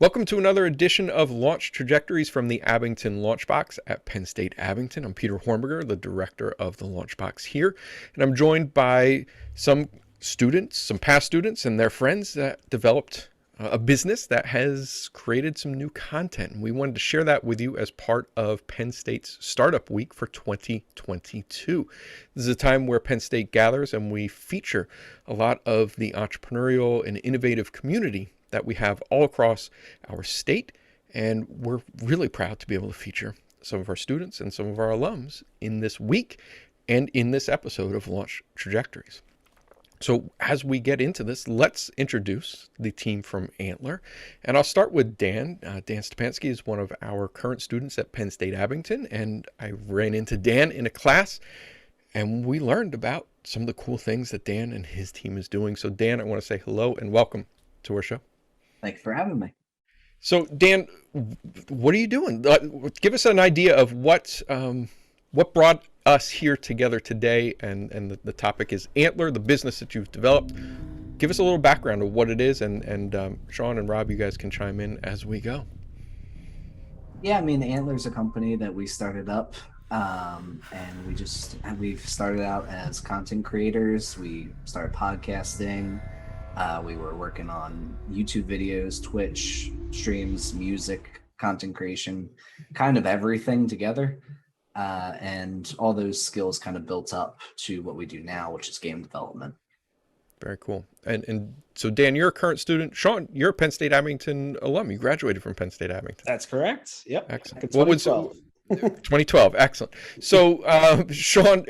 Welcome to another edition of Launch Trajectories from the Abington Launchbox at Penn State Abington. I'm Peter Hornberger, the director of the Launchbox here, and I'm joined by some students, some past students and their friends that developed a business that has created some new content. And we wanted to share that with you as part of Penn State's Startup Week for 2022. This is a time where Penn State gathers and we feature a lot of the entrepreneurial and innovative community that we have all across our state. And we're really proud to be able to feature some of our students and some of our alums in this week and in this episode of Launch Trajectories. So as we get into this, let's introduce the team from Antler. And I'll start with Dan. Dan Stepanski is one of our current students at Penn State Abington. And I ran into Dan in a class and we learned about some of the cool things that Dan and his team is doing. So Dan, I want to say hello and welcome to our show. Thank you for having me. So Dan, what are you doing? Give us an idea of what brought us here together today, and the topic is Antler, the business that you've developed. Give us a little background of what it is, and Sean and Rob, you guys can chime in as we go. Yeah, I mean, Antler's a company that we started up, and we've started out as content creators. We started podcasting. We were working on YouTube videos, Twitch streams, music, content creation, kind of everything together. And all those skills kind of built up to what we do now, which is game development. Very cool. And so Dan, you're a current student. Sean, you're a Penn State Abington alum. You graduated from Penn State Abington. That's correct. Yep. Excellent. What was 2012? Excellent. So Sean,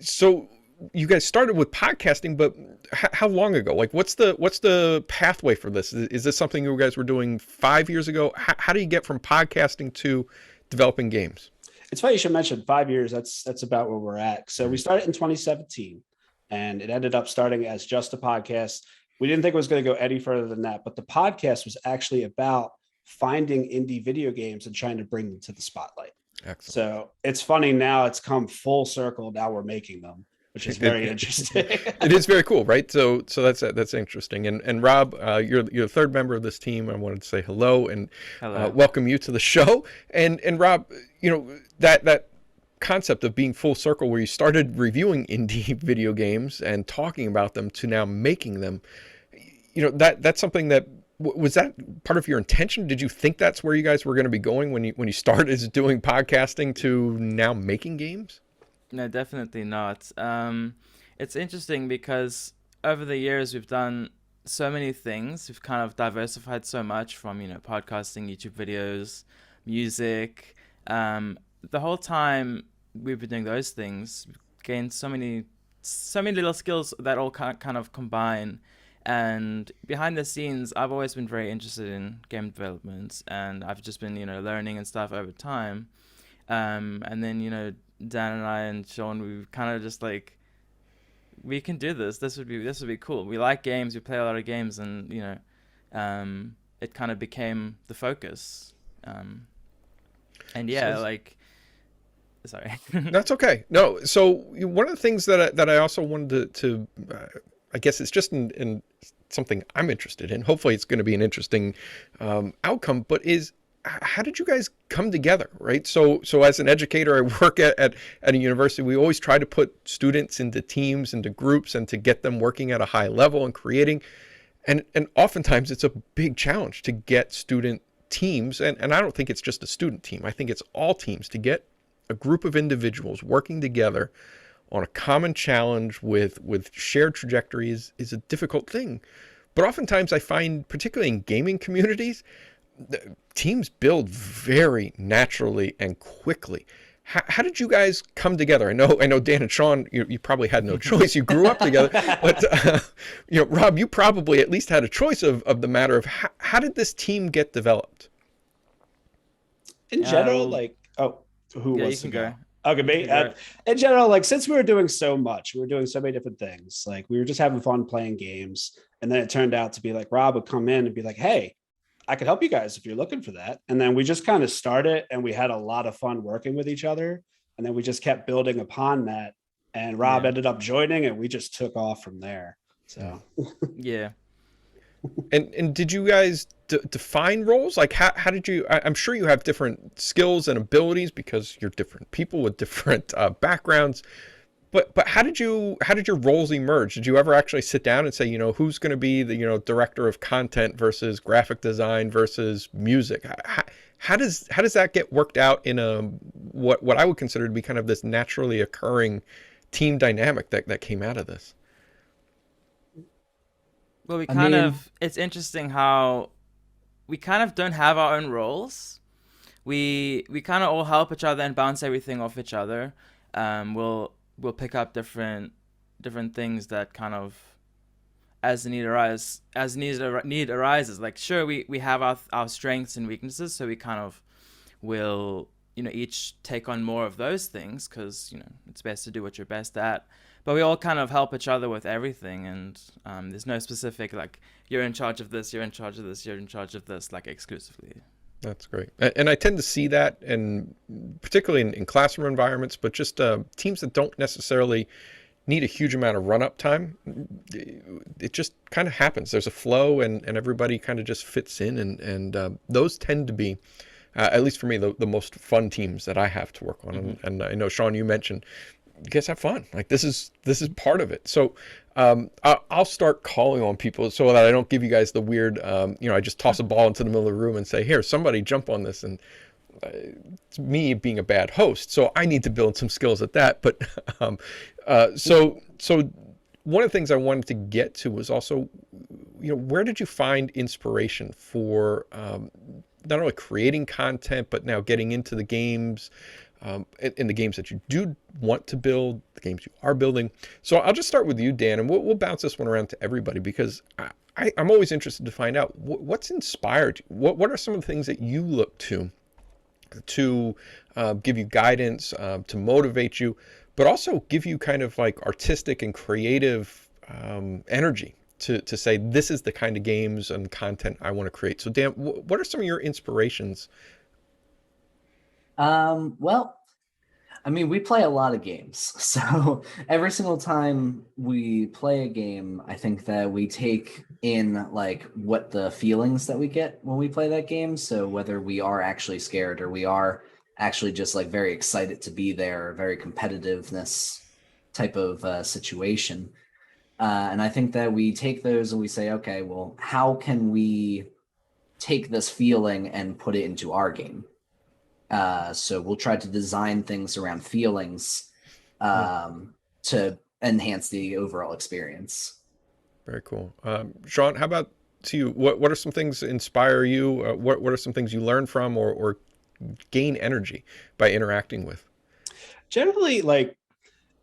so you guys started with podcasting, but how long ago? Like, what's the pathway for this? Is this something you guys were doing 5 years ago? How do you get from podcasting to developing games? It's funny you should mention 5 years. That's about where we're at. So we started in 2017, and it ended up starting as just a podcast. We didn't think it was going to go any further than that, but the podcast was actually about finding indie video games and trying to bring them to the spotlight. Excellent. So it's funny now. It's come full circle. Now we're making them, which is very interesting. It is very cool, right? So that's interesting. And Rob, you're the third member of this team. I wanted to say hello and welcome you to the show. And Rob, you know, that concept of being full circle, where you started reviewing indie video games and talking about them to now making them, you know, that's something that was that part of your intention? Did you think that's where you guys were going to be going when you started doing podcasting to now making games? No, definitely not. It's interesting because over the years we've done so many things. We've kind of diversified so much from, podcasting, YouTube videos, music. The whole time we've been doing those things, we've gained so many little skills that all kind of combine. And behind the scenes, I've always been very interested in game development, and I've just been, learning and stuff over time. And then, Dan and I and Sean, we kind of just like, we can do this. This would be cool. We like games. We play a lot of games, and it kind of became the focus. And yeah, sorry. That's okay. No. So one of the things that I also wanted to I guess it's just in something I'm interested in. Hopefully, it's going to be an interesting outcome. But how did you guys come together, right? So as an educator, I work at a university. We always try to put students into teams, into groups, and to get them working at a high level and creating. And oftentimes it's a big challenge to get student teams. And I don't think it's just a student team. I think it's all teams to get a group of individuals working together on a common challenge with shared trajectories is a difficult thing. But oftentimes I find, particularly in gaming communities, teams build very naturally and quickly. How did you guys come together? I know Dan and Sean, you probably had no choice. You grew up together, but Rob, you probably at least had a choice of the matter of how did this team get developed? In general, who yeah, wants you to can go? Okay, in general, since we were doing so much, we were doing so many different things. We were just having fun playing games, and then it turned out to be Rob would come in and be like, "Hey, I could help you guys if you're looking for that." And then we just kind of started, and we had a lot of fun working with each other. And then we just kept building upon that. And Rob ended up joining, and we just took off from there. So yeah. And did you guys define roles? Like how did you? I'm sure you have different skills and abilities because you're different people with different backgrounds. But how did your roles emerge? Did you ever actually sit down and say, who's going to be the director of content versus graphic design versus music? How does that get worked out in a what I would consider to be kind of this naturally occurring team dynamic that came out of this? Well, I mean, it's interesting how we kind of don't have our own roles. We kind of all help each other and bounce everything off each other. We'll pick up different things that kind of need arises. Like sure, we have our strengths and weaknesses, so we kind of will each take on more of those things because it's best to do what you're best at. But we all kind of help each other with everything, and there's no specific like you're in charge of this, you're in charge of this, you're in charge of this, like exclusively. That's great. And I tend to see that, and particularly in classroom environments, but just teams that don't necessarily need a huge amount of run-up time. It just kind of happens. There's a flow, and everybody kind of just fits in, and those tend to be, at least for me, the most fun teams that I have to work on. And I know, Sean, you mentioned you guys have fun. Like this is part of it. So I'll start calling on people so that I don't give you guys the weird, I just toss a ball into the middle of the room and say, here, somebody jump on this. And it's me being a bad host. So I need to build some skills at that. But so one of the things I wanted to get to was also, where did you find inspiration for not only creating content, but now getting into the games, in the games that you do want to build, the games you are building. So I'll just start with you, Dan, and we'll bounce this one around to everybody because I'm always interested to find out what's inspired you. What are some of the things that you look to give you guidance, to motivate you, but also give you kind of like artistic and creative energy to say, this is the kind of games and content I want to create. So Dan, what are some of your inspirations? Well, I mean, we play a lot of games. So every single time we play a game, I think that we take in like what the feelings that we get when we play that game. So whether we are actually scared or we are actually just like very excited to be there, very competitiveness type of situation. And I think that we take those and we say, okay, well, how can we take this feeling and put it into our game? So we'll try to design things around feelings to enhance the overall experience. Very cool. Sean, how about to you? What are some things that inspire you? What are some things you learn from or gain energy by interacting with? Generally, like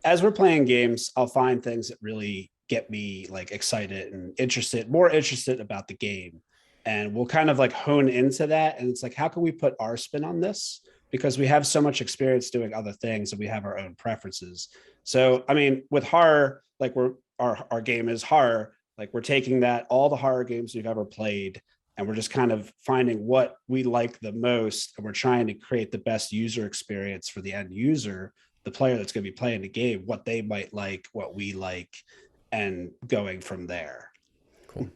as we're playing games, I'll find things that really get me like excited and more interested about the game. And we'll kind of like hone into that. And it's like, how can we put our spin on this? Because we have so much experience doing other things and we have our own preferences. So, I mean, with horror, like our game is horror, like we're taking all the horror games we've ever played, and we're just kind of finding what we like the most. And we're trying to create the best user experience for the end user, the player that's going to be playing the game, what they might like, what we like, and going from there. Cool.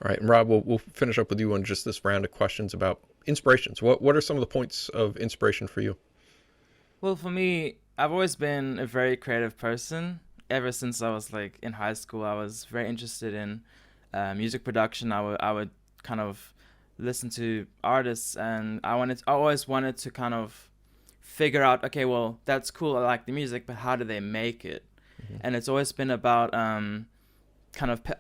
All right, and Rob, we'll finish up with you on just this round of questions about inspirations. What are some of the points of inspiration for you? Well, for me, I've always been a very creative person. Ever since I was like in high school, I was very interested in music production. I would kind of listen to artists, and I always wanted to kind of figure out, okay, well, that's cool, I like the music, but how do they make it? And it's always been about I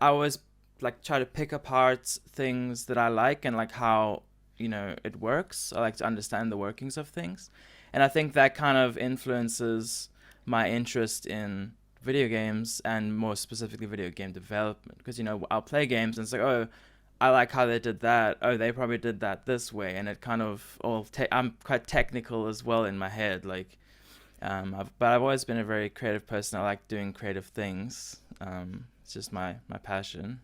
always like try to pick apart things that I like and like how it works. I like to understand the workings of things, and I think that kind of influences my interest in video games and more specifically video game development, because I'll play games and it's like, oh, I like how they did that, oh, they probably did that this way, and it kind of I'm quite technical as well in my head, like but I've always been a very creative person. I like doing creative things. It's just my passion.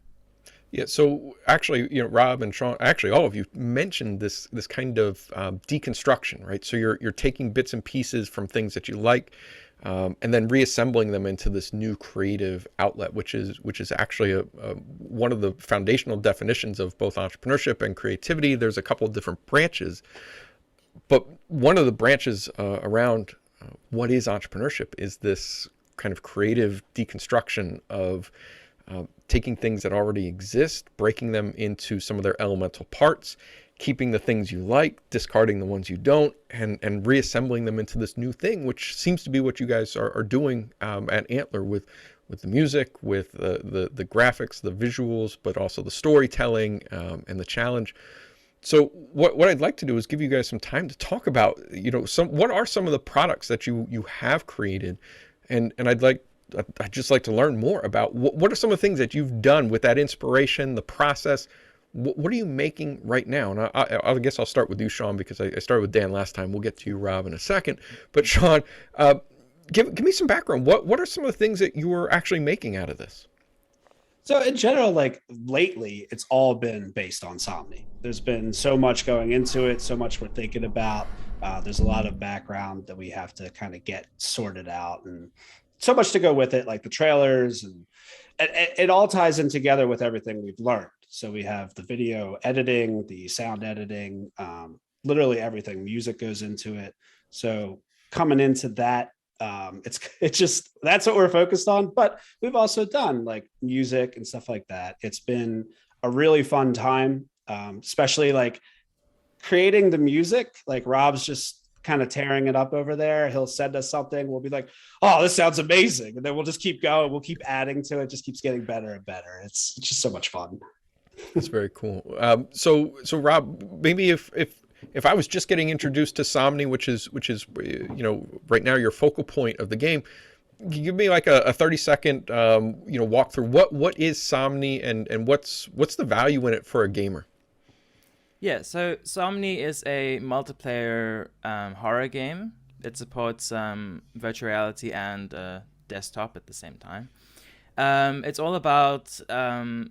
Yeah, so actually, Rob and Sean, actually all of you mentioned this kind of deconstruction, right? So you're taking bits and pieces from things that you like, and then reassembling them into this new creative outlet, which is actually one of the foundational definitions of both entrepreneurship and creativity. There's a couple of different branches, but one of the branches around what is entrepreneurship is this kind of creative deconstruction of taking things that already exist, breaking them into some of their elemental parts, keeping the things you like, discarding the ones you don't, and reassembling them into this new thing, which seems to be what you guys are doing at Antler with the music, with the graphics, the visuals, but also the storytelling and the challenge. So what I'd like to do is give you guys some time to talk about, what are some of the products that you have created, and I'd just like to learn more about what are some of the things that you've done with that inspiration, the process. What are you making right now? And I guess I'll start with you, Sean, because I started with Dan last time. We'll get to you, Rob, in a second. But Sean, give me some background. What are some of the things that you were actually making out of this? So in general, like lately, it's all been based on Somni. There's been so much going into it, so much we're thinking about. There's a lot of background that we have to kind of get sorted out, and so much to go with it, like the trailers, and it all ties in together with everything we've learned. So we have the video editing, the sound editing, literally everything. Music goes into it. So coming into that, it's just, that's what we're focused on. But we've also done like music and stuff like that. It's been a really fun time, especially like creating the music. Like Rob's just kind of tearing it up over there. He'll send us something. We'll be like, oh, this sounds amazing. And then we'll just keep going. We'll keep adding to it. Just keeps getting better and better. It's just so much fun. That's very cool. So Rob, maybe if I was just getting introduced to Somni, which is right now your focal point of the game, can you give me like a 30-second walkthrough? What is Somni and what's the value in it for a gamer? Yeah, so Somni is a multiplayer horror game. It supports virtual reality and desktop at the same time. It's all about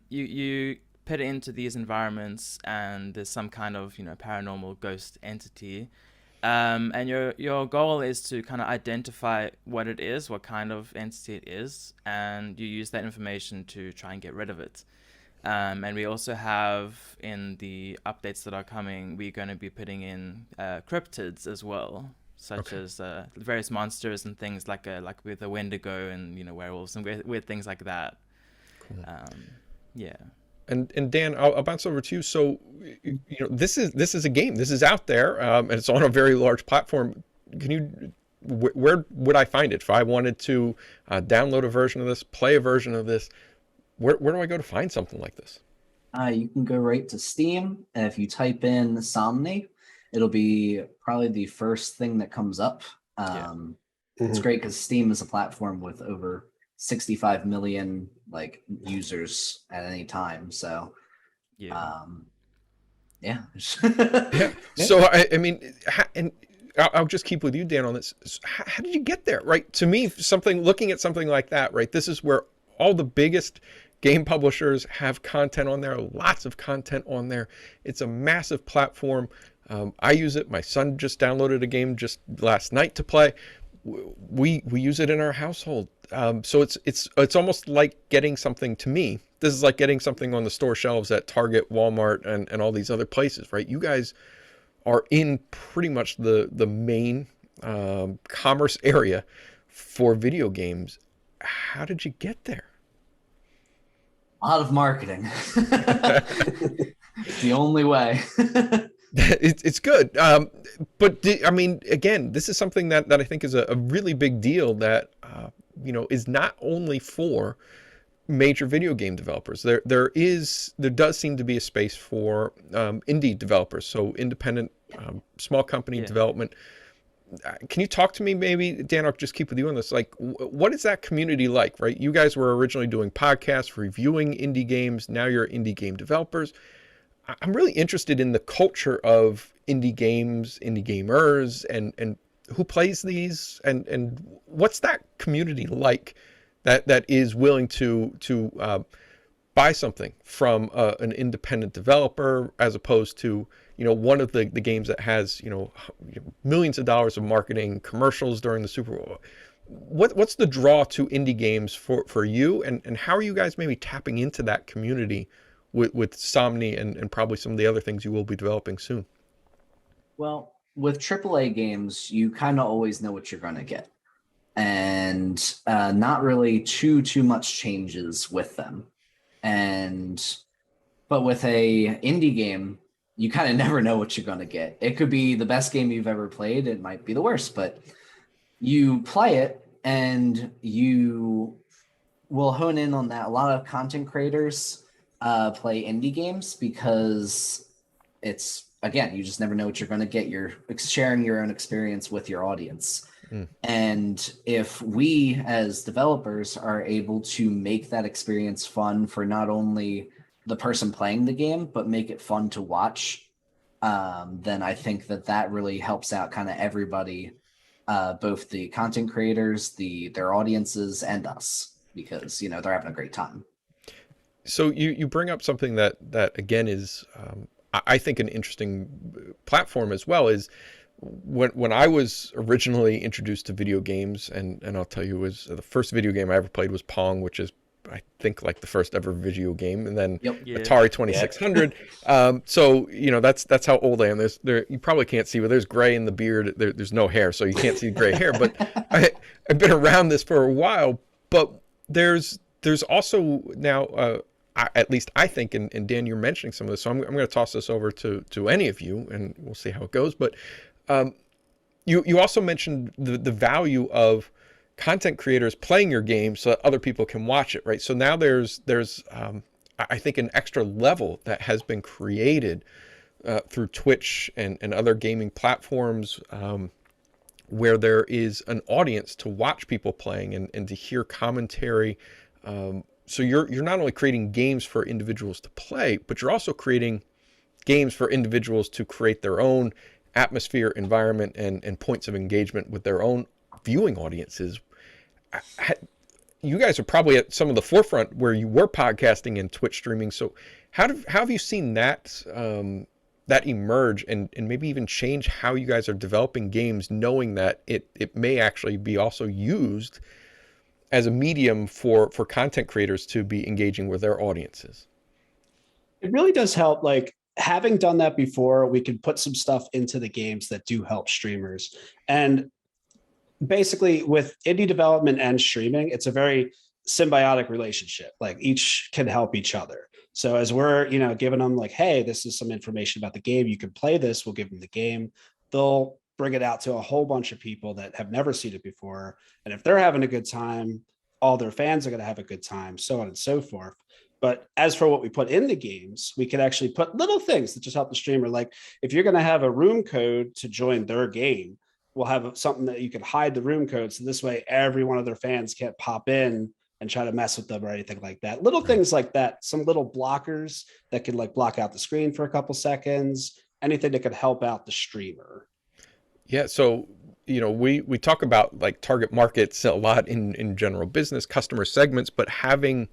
you put it into these environments, and there's some kind of paranormal ghost entity, and your goal is to kind of identify what it is, what kind of entity it is, and you use that information to try and get rid of it. And we also have, in the updates that are coming, we're going to be putting in cryptids as well, such as various monsters and things like with a Wendigo and werewolves and weird things like that. Cool. Yeah. And Dan, I'll bounce over to you. So, this is a game. This is out there, and it's on a very large platform. Where would I find it if I wanted to download a version of this, play a version of this? Where do I go to find something like this? You can go right to Steam, and if you type in Somni, it'll be probably the first thing that comes up. It's great because Steam is a platform with over 65 million users at any time. So, yeah. So I mean, and I'll just keep with you, Dan, on this. How did you get there? Right. To me, looking at something like that, right. This is where all the biggest game publishers have content on there, lots of content on there. It's a massive platform. I use it. My son just downloaded a game just last night to play. We use it in our household. So it's almost like getting something, to me. This is like getting something on the store shelves at Target, Walmart, and all these other places, right? You guys are in pretty much the main commerce area for video games. How did you get there? A lot of marketing. It's the only way. It's good. But I mean, again, this is something that I think is a really big deal that, is not only for major video game developers. There does seem to be a space for indie developers. So independent, small company development. Can you talk to me, maybe, Dan, I'll just keep with you on this. Like, what is that community like, right? You guys were originally doing podcasts, reviewing indie games. Now you're indie game developers. I'm really interested in the culture of indie games, indie gamers, and who plays these, and what's that community like that is willing to buy something from an independent developer, as opposed to one of the games that has millions of dollars of marketing, commercials during the Super Bowl. what's the draw to indie games for you, and how are you guys maybe tapping into that community with Somni and probably some of the other things you will be developing soon? Well, with AAA games, you kind of always know what you're going to get, and not really too much changes with them. But with a indie game, you kind of never know what you're going to get. It could be the best game you've ever played. It might be the worst, but you play it and you will hone in on that. A lot of content creators play indie games because it's, again, you just never know what you're going to get. You're sharing your own experience with your audience. And if we as developers are able to make that experience fun for not only the person playing the game, but make it fun to watch, then I think that really helps out kind of everybody, both the content creators, their audiences, and us, because, you know, they're having a great time. So you bring up something that again is, I think, an interesting platform as well. Is when I was originally introduced to video games, and I'll tell you, was the first video game I ever played was Pong, which is, I think, like the first ever video game, and then Atari 2600. So, you know, that's how old I am. There you probably can't see, but there's gray in the beard. There's no hair, so you can't see gray hair. But I've been around this for a while. But there's also now, at least I think, and Dan, you're mentioning some of this, so I'm going to toss this over to any of you, and we'll see how it goes. But you also mentioned the value of content creators playing your game so that other people can watch it, right? So now there's I think an extra level that has been created through Twitch and other gaming platforms, where there is an audience to watch people playing and to hear commentary. So you're not only creating games for individuals to play, but you're also creating games for individuals to create their own atmosphere, environment, and points of engagement with their own viewing audiences. You guys are probably at some of the forefront where you were podcasting and Twitch streaming. So how have you seen that that emerge and maybe even change how you guys are developing games, knowing that it may actually be also used as a medium for content creators to be engaging with their audiences? It really does help. Like, having done that before, we can put some stuff into the games that do help streamers. And basically, with indie development and streaming, it's a very symbiotic relationship. Like, each can help each other. So as we're, you know, giving them like, hey, this is some information about the game, you can play this, we'll give them the game. They'll bring it out to a whole bunch of people that have never seen it before. And if they're having a good time, all their fans are going to have a good time, so on and so forth. But as for what we put in the games, we could actually put little things that just help the streamer. Like, if you're going to have a room code to join their game, we'll have something that you can hide the room code. So this way, every one of their fans can't pop in and try to mess with them or anything like that. Little things like that, some little blockers that can like block out the screen for a couple seconds, anything that could help out the streamer. Yeah. So, you know, we talk about like target markets a lot in general business, customer segments, but having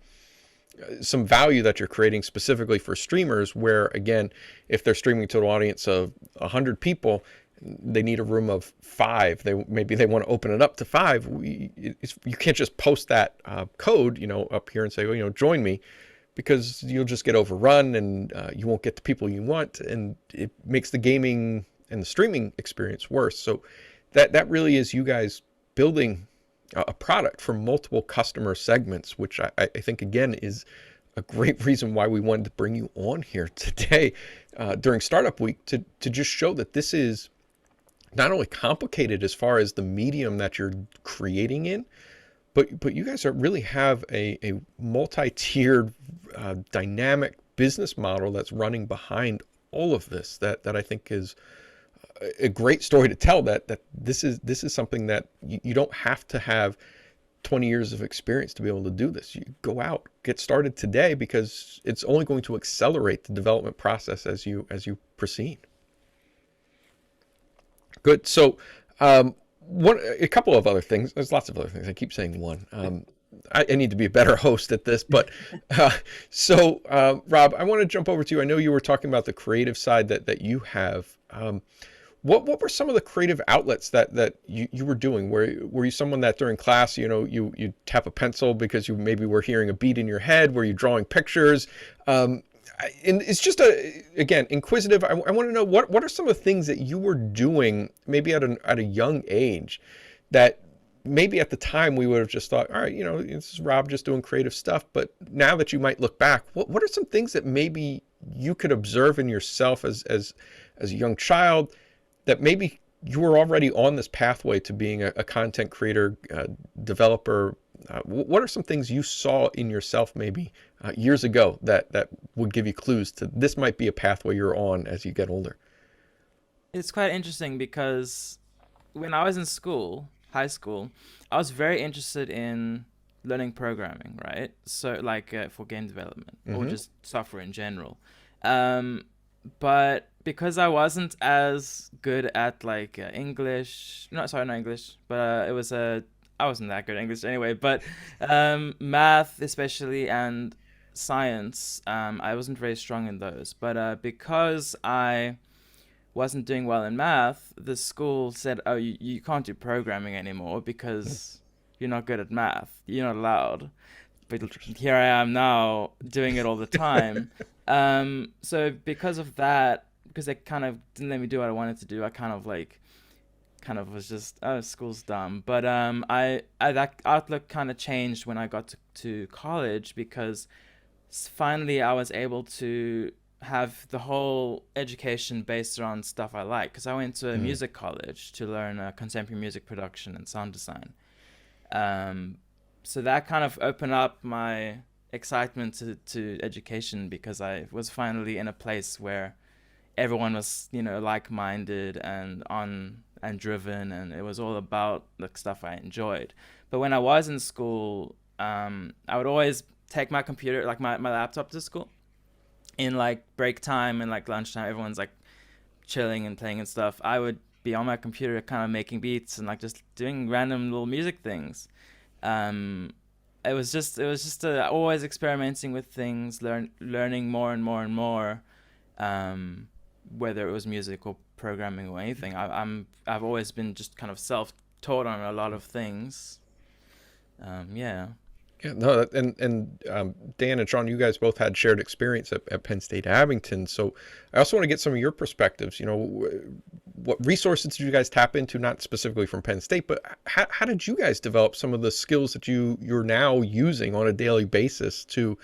some value that you're creating specifically for streamers, where, again, if they're streaming to an audience of 100 people, they need a room of 5. Maybe they want to open it up to 5. You can't just post that code, you know, up here and say, well, you know, join me, because you'll just get overrun and you won't get the people you want, and it makes the gaming and the streaming experience worse. So that really is you guys building a product for multiple customer segments, which I think, again, is a great reason why we wanted to bring you on here today during Startup Week to just show that this is not only complicated as far as the medium that you're creating in, but you guys really have a multi-tiered dynamic business model that's running behind all of this that I think is a great story to tell, that this is something that you don't have to have 20 years of experience to be able to do this. You go out, get started today, because it's only going to accelerate the development process as you proceed. Good. So a couple of other things. There's lots of other things. I keep saying one. I need to be a better host at this, but Rob, I want to jump over to you. I know you were talking about the creative side that you have. What were some of the creative outlets that you were doing? Were you someone that during class, you tap a pencil because you maybe were hearing a beat in your head? Were you drawing pictures? And it's just again, inquisitive. I want to know what are some of the things that you were doing maybe at a young age that maybe at the time we would have just thought, all right, this is Rob just doing creative stuff. But now that you might look back, what are some things that maybe you could observe in yourself as a young child that maybe you were already on this pathway to being a content creator, developer? What are some things you saw in yourself maybe years ago that would give you clues to this might be a pathway you're on as you get older? It's quite interesting because when I was in school, high school, I was very interested in learning programming, right? So like for game development or just software in general. But because I wasn't as good at like English, not English, but I wasn't that good at English anyway, but math especially and science, I wasn't very strong in those. But because I wasn't doing well in math, the school said, oh, you can't do programming anymore because you're not good at math. You're not allowed. But here I am now doing it all the time. So because of that, because they kind of didn't let me do what I wanted to do, I kind of was just, oh, school's dumb. But I that outlook kind of changed when I got to college, because finally I was able to have the whole education based around stuff I like, because I went to a music college to learn contemporary music production and sound design. So that kind of opened up my excitement to education, because I was finally in a place where everyone was, like-minded and driven, and it was all about the stuff I enjoyed. But when I was in school, I would always take my computer, like my laptop, to school. In like break time and like lunchtime, everyone's like chilling and playing and stuff. I would be on my computer kind of making beats and like just doing random little music things. It was just always experimenting with things, learning more and more and more, whether it was music or programming or anything. I've always been just kind of self-taught on a lot of things. Yeah. Yeah, no, and Dan and Sean, you guys both had shared experience at Penn State Abington. So I also want to get some of your perspectives. What resources did you guys tap into, not specifically from Penn State, but how did you guys develop some of the skills that you're now using on a daily basis to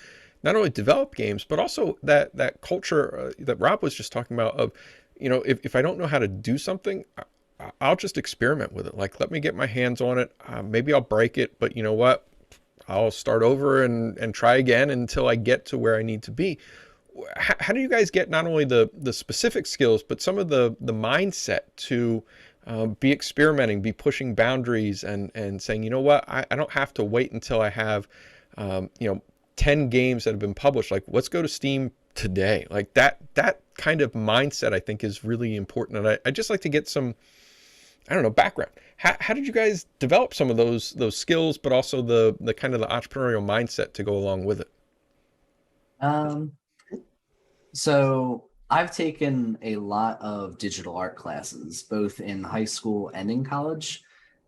not only develop games, but also that culture that Rob was just talking about of, if I don't know how to do something, I'll just experiment with it. Like, let me get my hands on it. Maybe I'll break it, but you know what? I'll start over and try again until I get to where I need to be. How do you guys get not only the specific skills, but some of the mindset to be experimenting, be pushing boundaries, and saying, you know what, I don't have to wait until I have 10 games that have been published. Like, let's go to Steam today. Like that kind of mindset, I think, is really important. And I'd just like to get some, background. How did you guys develop some of those skills, but also the kind of the entrepreneurial mindset to go along with it? So I've taken a lot of digital art classes, both in high school and in college.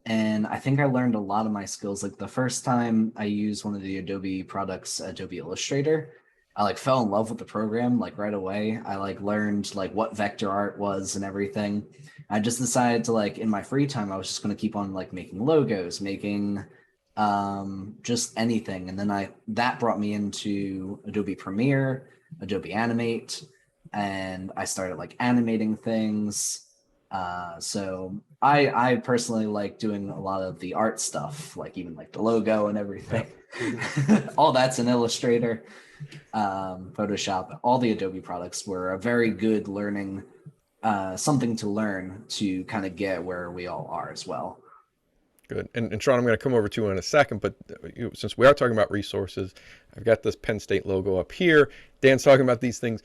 And I think I learned a lot of my skills. Like the first time I used one of the Adobe products, Adobe Illustrator, I fell in love with the program right away. I learned what vector art was and everything. I just decided to in my free time, I was just going to keep on making logos, making just anything. And then that brought me into Adobe Premiere, Adobe Animate, and I started animating things. So I personally like doing a lot of the art stuff, even the logo and everything. All that's in Illustrator, Photoshop. All the Adobe products were a very good learning, something to learn to kind of get where we all are as well. Good. And Sean, I'm going to come over to you in a second, but since we are talking about resources, I've got this Penn State logo up here. Dan's talking about these things.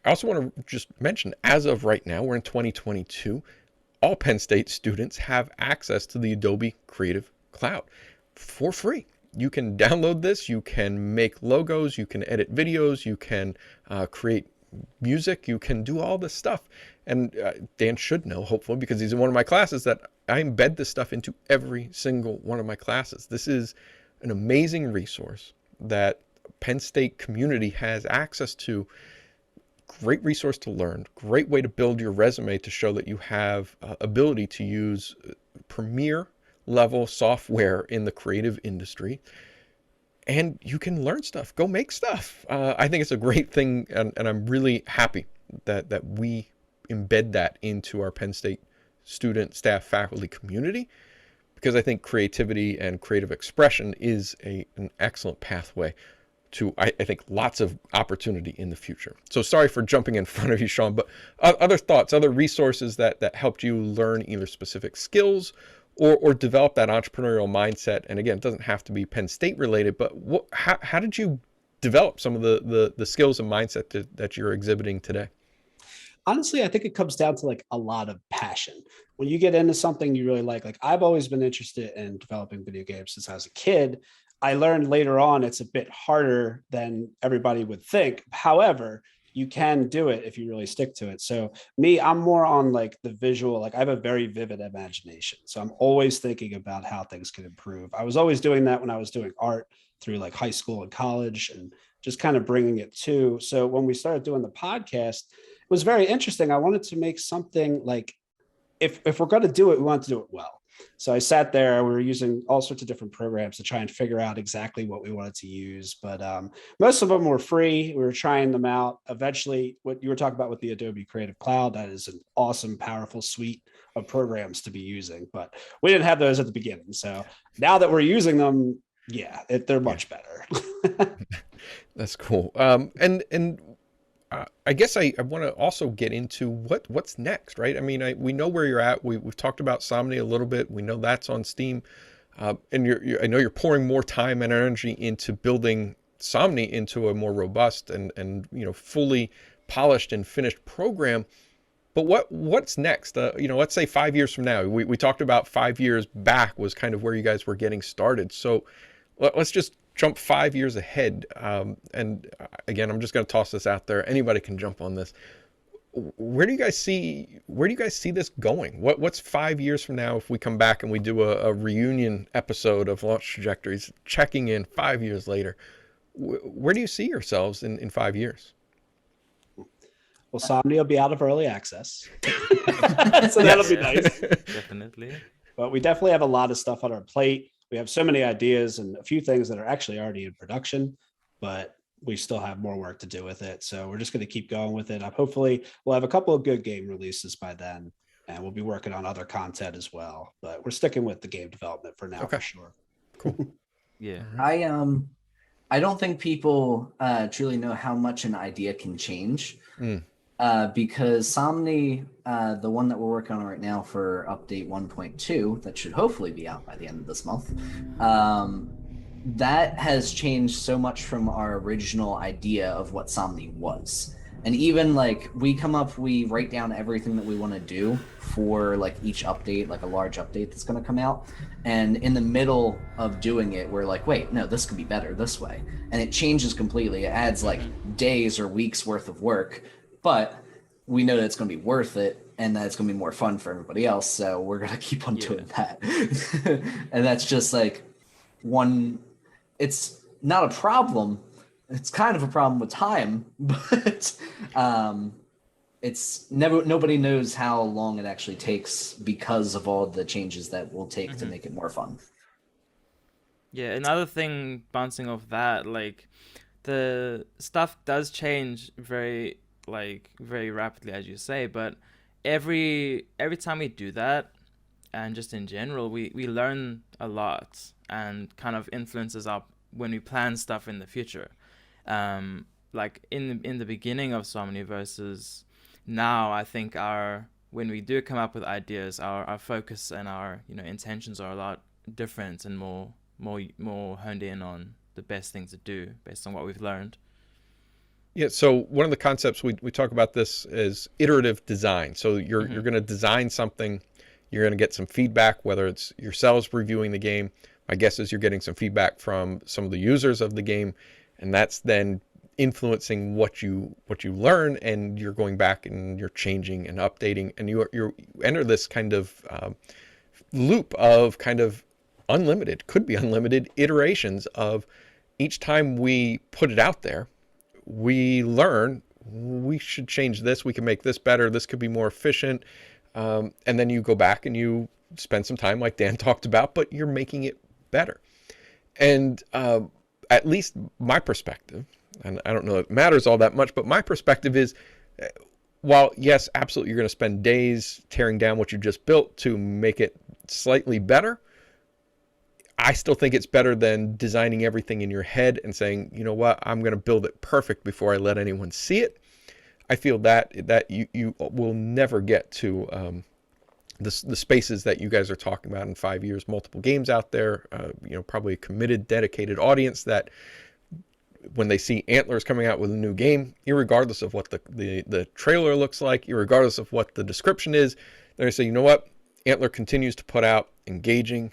I also want to just mention, as of right now, we're in 2022, all Penn State students have access to the Adobe Creative Cloud for free. You can download this, you can make logos, you can edit videos, you can create music, you can do all this stuff. And Dan should know, hopefully, because he's in one of my classes, that I embed this stuff into every single one of my classes. This is an amazing resource that Penn State community has access to. Great resource to learn, great way to build your resume to show that you have ability to use premier level software in the creative industry. And you can learn stuff, go make stuff. I think it's a great thing, and I'm really happy that we embed that into our Penn State student, staff, faculty community, because I think creativity and creative expression is an excellent pathway to, I think, lots of opportunity in the future. So sorry for jumping in front of you, Sean, but other thoughts, other resources that helped you learn either specific skills or develop that entrepreneurial mindset. And again, it doesn't have to be Penn State related, but how did you develop some of the skills and mindset that you're exhibiting today? Honestly, I think it comes down to like a lot of passion. When you get into something you really like I've always been interested in developing video games since I was a kid. I learned later on it's a bit harder than everybody would think. However, you can do it if you really stick to it. So me, I'm more on like the visual, like I have a very vivid imagination. So I'm always thinking about how things can improve. I was always doing that when I was doing art through like high school and college, and just kind of bringing it to. So when we started doing the podcast, it was very interesting. I wanted to make something like, if we're going to do it, we want to do it well. So I sat there, we were using all sorts of different programs to try and figure out exactly what we wanted to use. But most of them were free. We were trying them out. Eventually, what you were talking about with the Adobe Creative Cloud, that is an awesome, powerful suite of programs to be using. But we didn't have those at the beginning. So now that we're using them, yeah, they're much better. That's cool. I guess I want to also get into what's next, right? I mean, we know where you're at. We've talked about Somni a little bit. We know that's on Steam, and I know you're pouring more time and energy into building Somni into a more robust and fully polished and finished program. But what's next? Let's say 5 years from now. We talked about 5 years back was kind of where you guys were getting started. So let's just jump 5 years ahead. And again, I'm just going to toss this out there. Anybody can jump on this. Where do you guys see this going? What's 5 years from now if we come back and we do a reunion episode of Launch Trajectories, checking in 5 years later? Where do you see yourselves in 5 years? Well, Somni will be out of early access. So that'll be nice. Definitely. But we definitely have a lot of stuff on our plate. We have so many ideas and a few things that are actually already in production, but we still have more work to do with it. So we're just going to keep going with it. Hopefully we'll have a couple of good game releases by then, and we'll be working on other content as well. But we're sticking with the game development for now, for sure. Cool. Yeah. I don't think people truly know how much an idea can change. Because Somni, the one that we're working on right now for update 1.2, that should hopefully be out by the end of this month, that has changed so much from our original idea of what Somni was. And even like we write down everything that we want to do for like each update, like a large update that's going to come out. And in the middle of doing it, we're like, wait, no, this could be better this way. And it changes completely. It adds like days or weeks worth of work. But we know that it's going to be worth it and that it's going to be more fun for everybody else. So we're going to keep on doing that. And that's just like it's not a problem. It's kind of a problem with time, but nobody knows how long it actually takes because of all the changes that we'll take to make it more fun. Yeah, another thing bouncing off that, like the stuff does change very rapidly, as you say, but every time we do that, and just in general, we learn a lot and kind of influences when we plan stuff in the future. Like in the beginning of Somni versus now, I think when we do come up with ideas, our focus and our intentions are a lot different and more honed in on the best things to do based on what we've learned. Yeah, so one of the concepts we talk about this is iterative design. So you're going to design something, you're going to get some feedback, whether it's yourselves reviewing the game. My guess is you're getting some feedback from some of the users of the game, and that's then influencing what you learn, and you're going back and you're changing and updating, and you enter this kind of loop of kind of could be unlimited iterations of each time we put it out there, we learn we should change this, we can make this better, this could be more efficient, and then you go back and you spend some time like Dan talked about, but you're making it better. And at least my perspective, and I don't know if it matters all that much, but my perspective is, while yes, absolutely, you're going to spend days tearing down what you just built to make it slightly better, I still think it's better than designing everything in your head and saying, you know what, I'm going to build it perfect before I let anyone see it. I feel that you will never get to the spaces that you guys are talking about in 5 years, multiple games out there, probably a committed, dedicated audience that when they see Antlers coming out with a new game, irregardless of what the trailer looks like, irregardless of what the description is, they're going to say, you know what, Antler continues to put out engaging,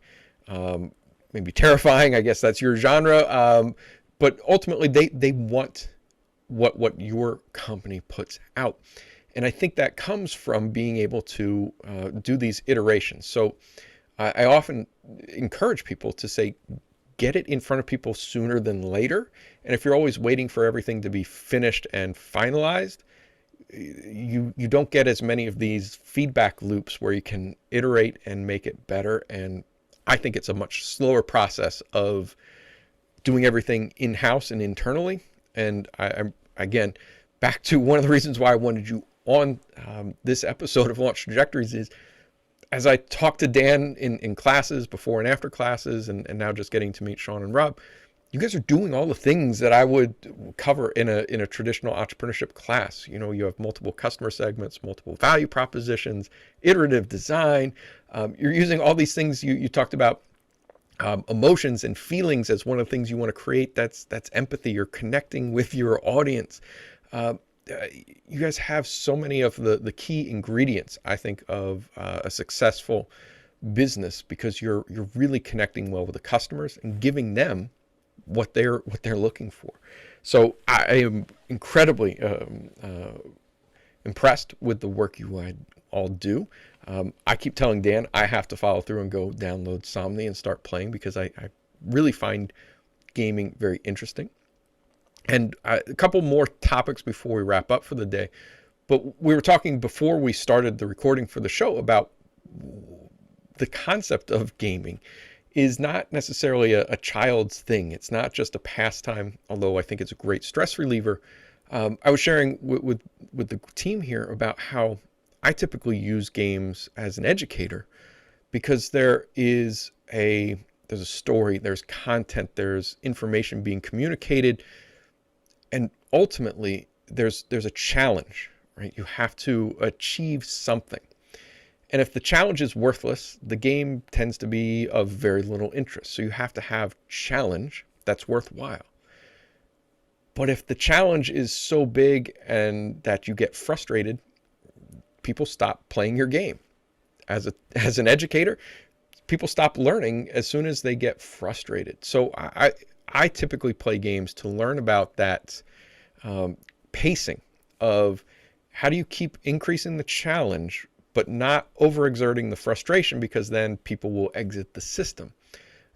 maybe terrifying, I guess that's your genre, but ultimately they want what your company puts out. And I think that comes from being able to do these iterations. So I often encourage people to say, get it in front of people sooner than later. And if you're always waiting for everything to be finished and finalized, you don't get as many of these feedback loops where you can iterate and make it better. And I think it's a much slower process of doing everything in-house and internally. And I'm again, back to one of the reasons why I wanted you on this episode of Launch Trajectories is, as I talk to Dan in classes, before and after classes, and now just getting to meet Sean and Rob, you guys are doing all the things that I would cover in a traditional entrepreneurship class. You know, you have multiple customer segments, multiple value propositions, iterative design. You're using all these things you talked about, emotions and feelings as one of the things you want to create. That's empathy. You're connecting with your audience. You guys have so many of the key ingredients, I think, of a successful business, because you're really connecting well with the customers and giving them what they're looking for. So I am incredibly impressed with the work you all do. I keep telling Dan I have to follow through and go download Somni and start playing, because I really find gaming very interesting. And a couple more topics before we wrap up for the day. But we were talking before we started the recording for the show about the concept of gaming is not necessarily a child's thing. It's not just a pastime, although I think it's a great stress reliever. I was sharing with the team here about how I typically use games as an educator, because there's a story, there's content, there's information being communicated, and ultimately there's a challenge, right? You have to achieve something. And if the challenge is worthless, the game tends to be of very little interest. So you have to have challenge that's worthwhile. But if the challenge is so big and that you get frustrated, people stop playing your game. As an educator, people stop learning as soon as they get frustrated. So I typically play games to learn about that pacing of how do you keep increasing the challenge but not overexerting the frustration, because then people will exit the system.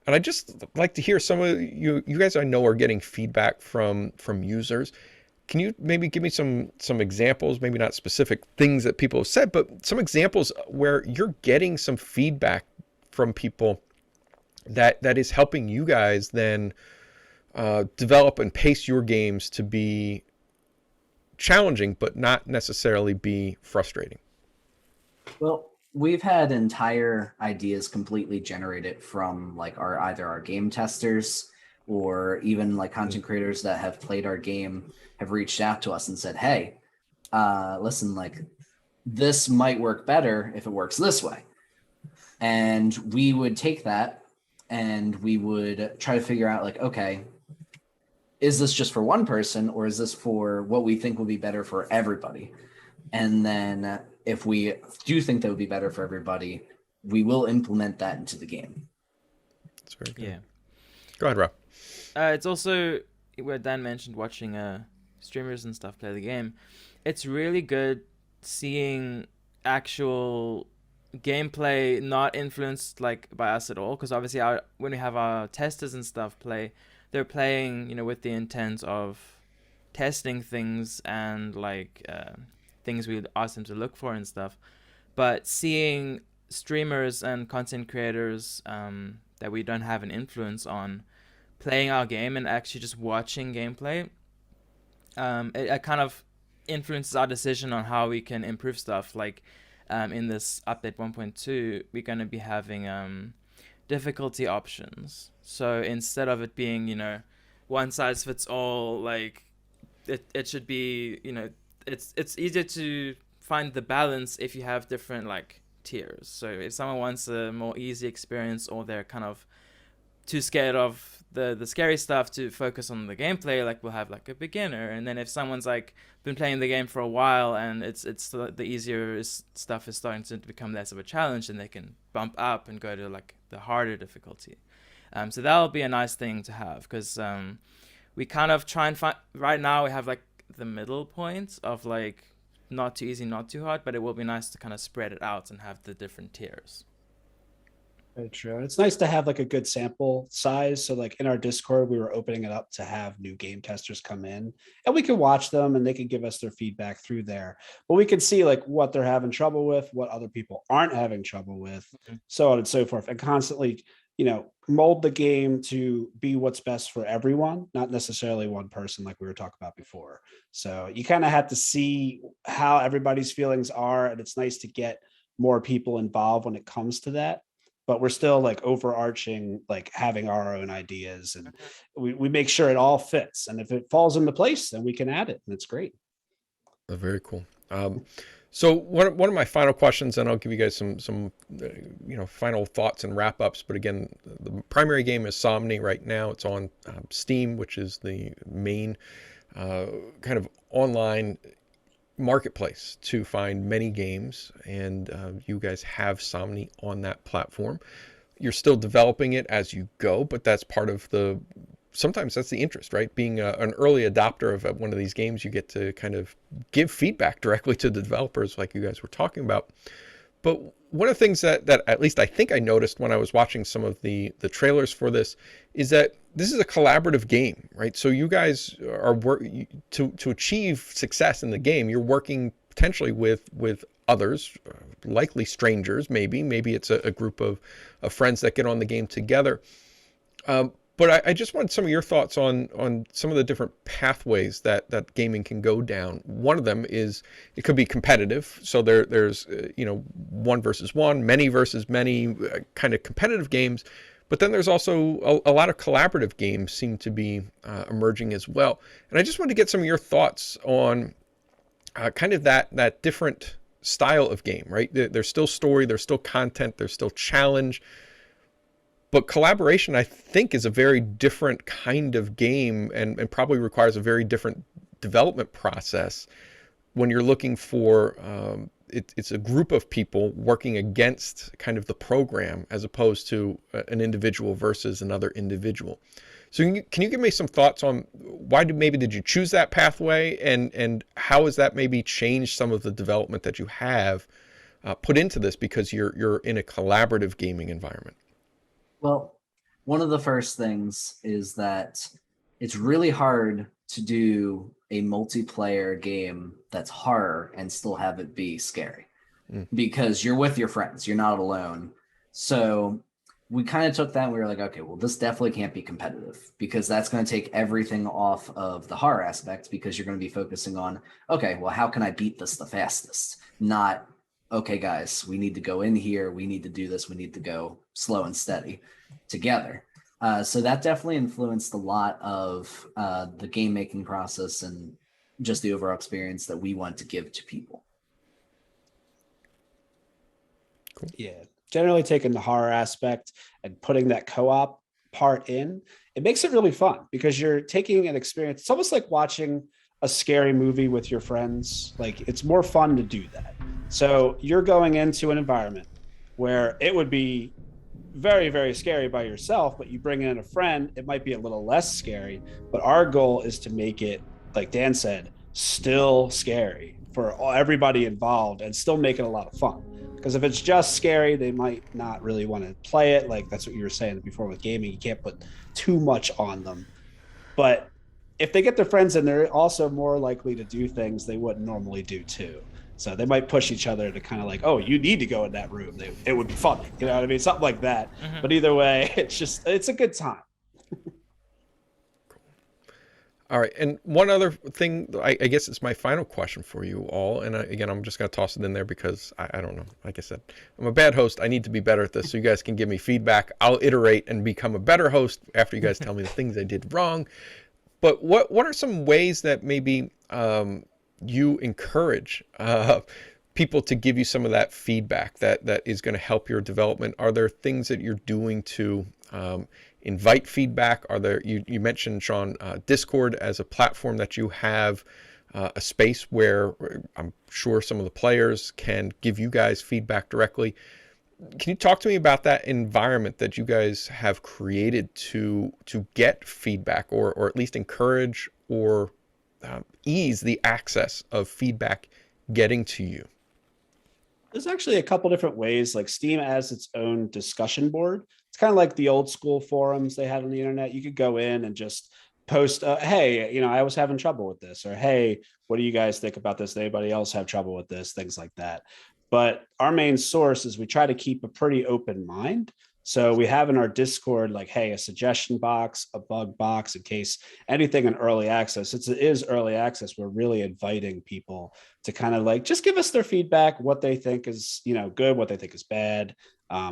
And I just like to hear some of you guys I know are getting feedback from users. Can you maybe give me some examples, maybe not specific things that people have said, but some examples where you're getting some feedback from people that is helping you guys then develop and pace your games to be challenging, but not necessarily be frustrating? Well, we've had entire ideas completely generated from like either our game testers, or even like content creators that have played our game have reached out to us and said, hey, listen, like this might work better if it works this way. And we would take that and we would try to figure out like, okay, is this just for one person, or is this for what we think will be better for everybody? And then if we do think that would be better for everybody, we will implement that into the game. That's very good. Yeah. Go ahead, Rob. It's also where Dan mentioned watching streamers and stuff play the game, it's really good seeing actual gameplay not influenced like by us at all, because obviously when we have our testers and stuff play, they're playing, you know, with the intent of testing things and like things we ask them to look for and stuff. But seeing streamers and content creators that we don't have an influence on playing our game and actually just watching gameplay, it kind of influences our decision on how we can improve stuff. Like in this update 1.2, we're going to be having difficulty options. So instead of it being, you know, one size fits all, like it should be, you know, it's easier to find the balance if you have different like tiers. So if someone wants a more easy experience, or they're kind of too scared of the scary stuff to focus on the gameplay, like we'll have like a beginner. And then if someone's like been playing the game for a while and it's the easier stuff is starting to become less of a challenge, then they can bump up and go to like the harder difficulty. So that'll be a nice thing to have, because we kind of try and find, right now we have like the middle point of like not too easy, not too hard, but it will be nice to kind of spread it out and have the different tiers. Very true. It's nice to have like a good sample size. So like in our Discord, we were opening it up to have new game testers come in, and we can watch them and they can give us their feedback through there. But we can see like what they're having trouble with, what other people aren't having trouble with, so on and so forth, and constantly, you know, mold the game to be what's best for everyone, not necessarily one person like we were talking about before. So you kind of have to see how everybody's feelings are, and it's nice to get more people involved when it comes to that. But we're still like overarching, like having our own ideas, and we make sure it all fits. And if it falls into place, then we can add it, and it's great. Very cool. So one of my final questions, and I'll give you guys some you know, final thoughts and wrap ups. But again, the primary game is Somni right now. It's on Steam, which is the main kind of online marketplace to find many games, and you guys have Somni on that platform. You're still developing it as you go, but that's part of sometimes that's the interest, right? Being an early adopter of one of these games, you get to kind of give feedback directly to the developers like you guys were talking about. But one of the things that at least I think I noticed when I was watching some of the trailers for this is that this is a collaborative game, right? So you guys are to achieve success in the game, you're working potentially with others, likely strangers, maybe it's a group of friends that get on the game together. But I just want some of your thoughts on some of the different pathways that gaming can go down. One of them is it could be competitive. So there's you know, one versus one, many versus many, kind of competitive games. But then there's also a lot of collaborative games seem to be emerging as well. And I just wanted to get some of your thoughts on kind of that different style of game, right? There's still story, there's still content, there's still challenge. But collaboration, I think, is a very different kind of game, and probably requires a very different development process when you're looking for, it's a group of people working against kind of the program, as opposed to an individual versus another individual. So can you give me some thoughts on why did you choose that pathway, and how has that maybe changed some of the development that you have put into this, because you're in a collaborative gaming environment? Well, one of the first things is that it's really hard to do a multiplayer game that's horror and still have it be scary, because you're with your friends, you're not alone. So we kind of took that and we were like, okay, well, this definitely can't be competitive, because that's going to take everything off of the horror aspect, because you're going to be focusing on, okay, well, how can I beat this the fastest? Not, okay, guys, we need to go in here, we need to do this, we need to go slow and steady together. So that definitely influenced a lot of the game making process and just the overall experience that we want to give to people. Cool. Yeah, generally taking the horror aspect and putting that co-op part in, it makes it really fun, because you're taking an experience. It's almost like watching a scary movie with your friends. Like, it's more fun to do that. So you're going into an environment where it would be very, very scary by yourself, but you bring in a friend, it might be a little less scary. But our goal is to make it like Dan said, still scary for everybody involved and still make it a lot of fun. Because if it's just scary, they might not really want to play it. Like that's what you were saying before with gaming. You can't put too much on them. But if they get their friends in, they're also more likely to do things they wouldn't normally do too. So they might push each other to kind of like, oh, you need to go in that room. It would be funny. You know what I mean? Something like that. Mhm. But either way, it's a good time. All right, and one other thing, I guess it's my final question for you all, and again, I'm just going to toss it in there because I don't know. Like I said, I'm a bad host. I need to be better at this, so you guys can give me feedback. I'll iterate and become a better host after you guys tell me the things I did wrong. But what are some ways that maybe you encourage people to give you some of that feedback that is going to help your development? Are there things that you're doing to invite feedback? Are there, you mentioned, Sean, Discord as a platform that you have, a space where I'm sure some of the players can give you guys feedback directly. Can you talk to me about that environment that you guys have created to get feedback, or at least encourage or ease the access of feedback getting to you? There's actually a couple different ways. Like Steam has its own discussion board. It's kind of like the old school forums they had on the internet. You could go in and just post, hey, I was having trouble with this, or hey, what do you guys think about this? Did anybody else have trouble with this? Things like that. But our main source is we try to keep a pretty open mind. So we have in our Discord, like, hey, a suggestion box, a bug box in case anything in early access. It is early access. We're really inviting people to kind of like just give us their feedback, what they think is good, what they think is bad.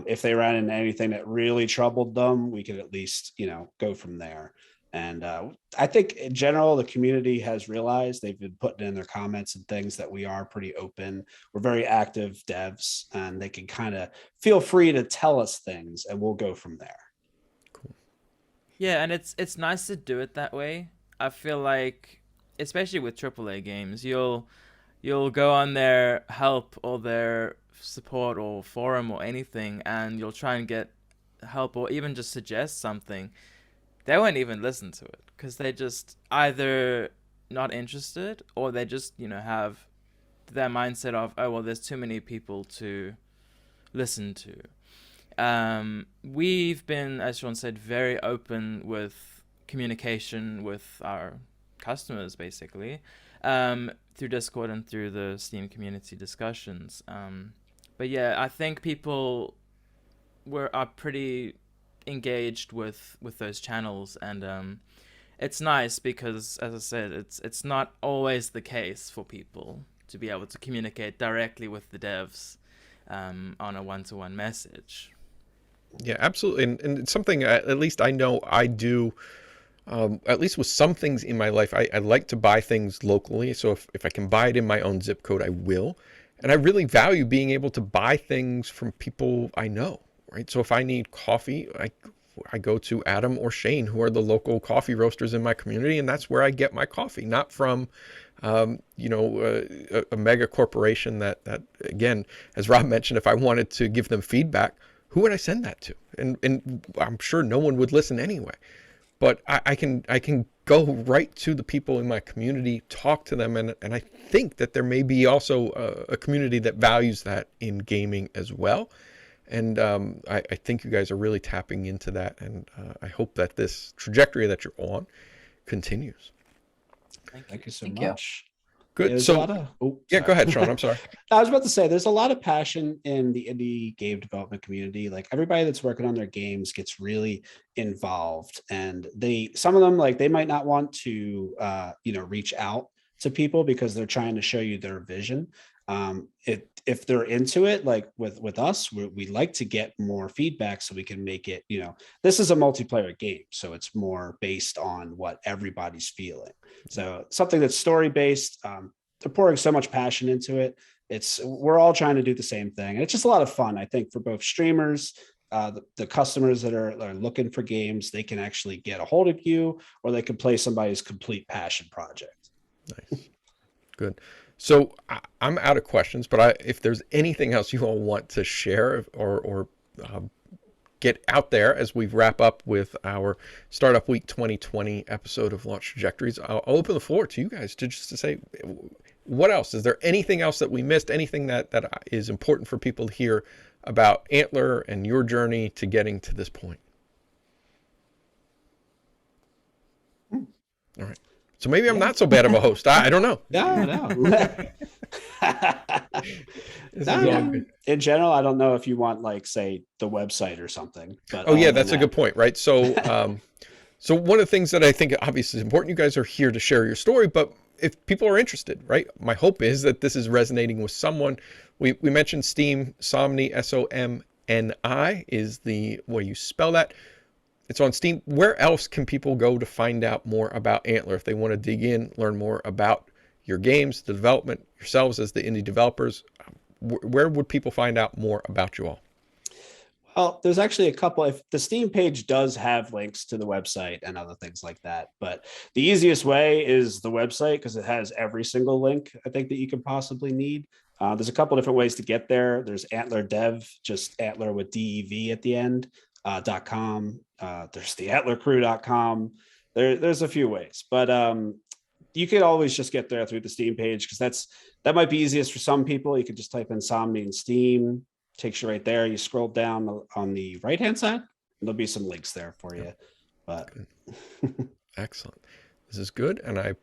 If they ran into anything that really troubled them, we could at least go from there. And I think in general, the community has realized, they've been putting in their comments and things, that we are pretty open. We're very active devs, and they can kind of feel free to tell us things, and we'll go from there. Cool. Yeah, and it's nice to do it that way. I feel like, especially with AAA games, you'll go on their help or their support or forum or anything, and you'll try and get help or even just suggest something. They won't even listen to it because they just either not interested, or they just have their mindset of, oh well, there's too many people to listen to. We've been, as Sean said, very open with communication with our customers, basically, through Discord and through the Steam community discussions. But yeah, I think people are pretty engaged with those channels, and it's nice because, as I said, it's not always the case for people to be able to communicate directly with the devs on a one-to-one message. Yeah, absolutely. And it's something, at least I know I do, at least with some things in my life, I like to buy things locally. So if I can buy it in my own zip code, I will. And I really value being able to buy things from people I know, right? So if I need coffee, I go to Adam or Shane, who are the local coffee roasters in my community, and that's where I get my coffee, not from a mega corporation that again, as Rob mentioned, if I wanted to give them feedback, who would I send that to? And I'm sure no one would listen anyway. But I can go right to the people in my community, talk to them, and I think that there may be also a community that values that in gaming as well. And I think you guys are really tapping into that, and I hope that this trajectory that you're on continues. Thank you so Thank you. much. Good. Yeah, So, sorry. go ahead, Sean. I'm sorry. I was about to say, there's a lot of passion in the indie game development community. Like everybody that's working on their games gets really involved, and some of them, like, they might not want to, reach out to people because they're trying to show you their vision. If they're into it, like with us, we like to get more feedback so we can make it, this is a multiplayer game, so it's more based on what everybody's feeling. So something that's story based, they're pouring so much passion into it. We're all trying to do the same thing, and it's just a lot of fun, I think, for both streamers, the customers that are looking for games. They can actually get a hold of you, or they can play somebody's complete passion project. Nice. Good. So I'm out of questions, but if there's anything else you all want to share or get out there as we wrap up with our Startup Week 2020 episode of Launch Trajectories, I'll open the floor to you guys to just to say, what else? Is there anything else that we missed? Anything that is important for people to hear about Antler and your journey to getting to this point? All right. So maybe I'm not so bad of a host. I don't know. No. In general, I don't know if you want, like, say, the website or something. But oh yeah, that's a good point, right? So, so one of the things that I think obviously is important, you guys are here to share your story, but if people are interested, right? My hope is that this is resonating with someone. We mentioned Steam, Somni, SOMNI is the way you spell that. It's on Steam. Where else can people go to find out more about Antler if they want to dig in, learn more about your games, the development, yourselves as the indie developers? Where would people find out more about you all? Well, there's actually a couple. If the Steam page does have links to the website and other things like that, but the easiest way is the website because it has every single link I think that you could possibly need. There's a couple different ways to get there. There's Antler Dev, just Antler with DEV at the end, .com. There's the AntlerCrew.com. There's a few ways, but you could always just get there through the Steam page because that might be easiest for some people. You could just type in Somni and Steam, takes you right there. You scroll down on the right hand side, and there'll be some links there for you. But excellent. This is good, and I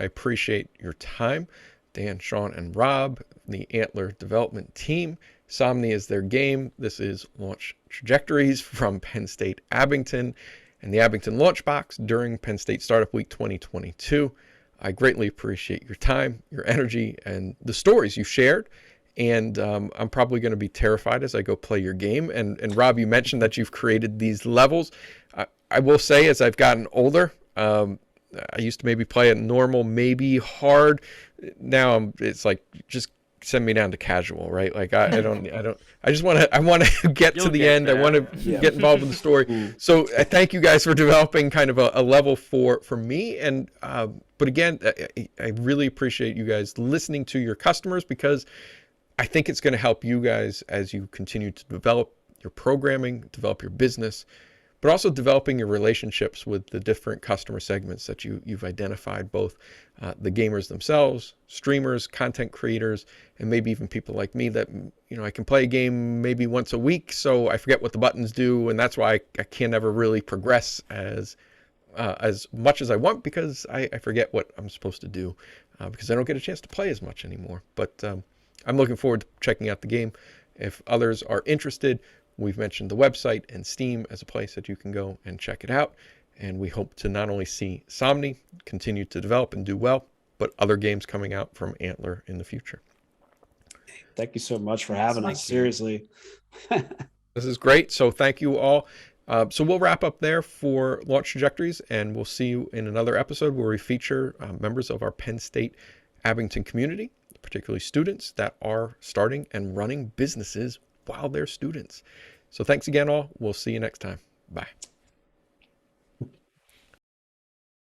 appreciate your time, Dan, Sean, and Rob, the Antler development team. Somni is their game. This is Launch Trajectories from Penn State Abington and the Abington Launchbox during Penn State Startup Week 2022. I greatly appreciate your time, your energy, and the stories you shared. And I'm probably going to be terrified as I go play your game. And Rob, you mentioned that you've created these levels. I will say, as I've gotten older, I used to maybe play it normal, maybe hard. Now it's like, just send me down to casual, right? Like I want to get to the end. There. I want to get involved with the story. So I thank you guys for developing kind of a level for me. And but again, I really appreciate you guys listening to your customers, because I think it's going to help you guys as you continue to develop your programming, develop your business, but also developing your relationships with the different customer segments that you've identified, both the gamers themselves, streamers, content creators, and maybe even people like me that, I can play a game maybe once a week, so I forget what the buttons do, and that's why I can never really progress as much as I want, because I forget what I'm supposed to do, because I don't get a chance to play as much anymore. But I'm looking forward to checking out the game. If others are interested, we've mentioned the website and Steam as a place that you can go and check it out. And we hope to not only see Somni continue to develop and do well, but other games coming out from Antler in the future. Thank you so much for having us. Seriously. This is great. So thank you all. So we'll wrap up there for Launch Trajectories, and we'll see you in another episode where we feature members of our Penn State Abington community, particularly students that are starting and running businesses while they're students. So thanks again, all. We'll see you next time. Bye.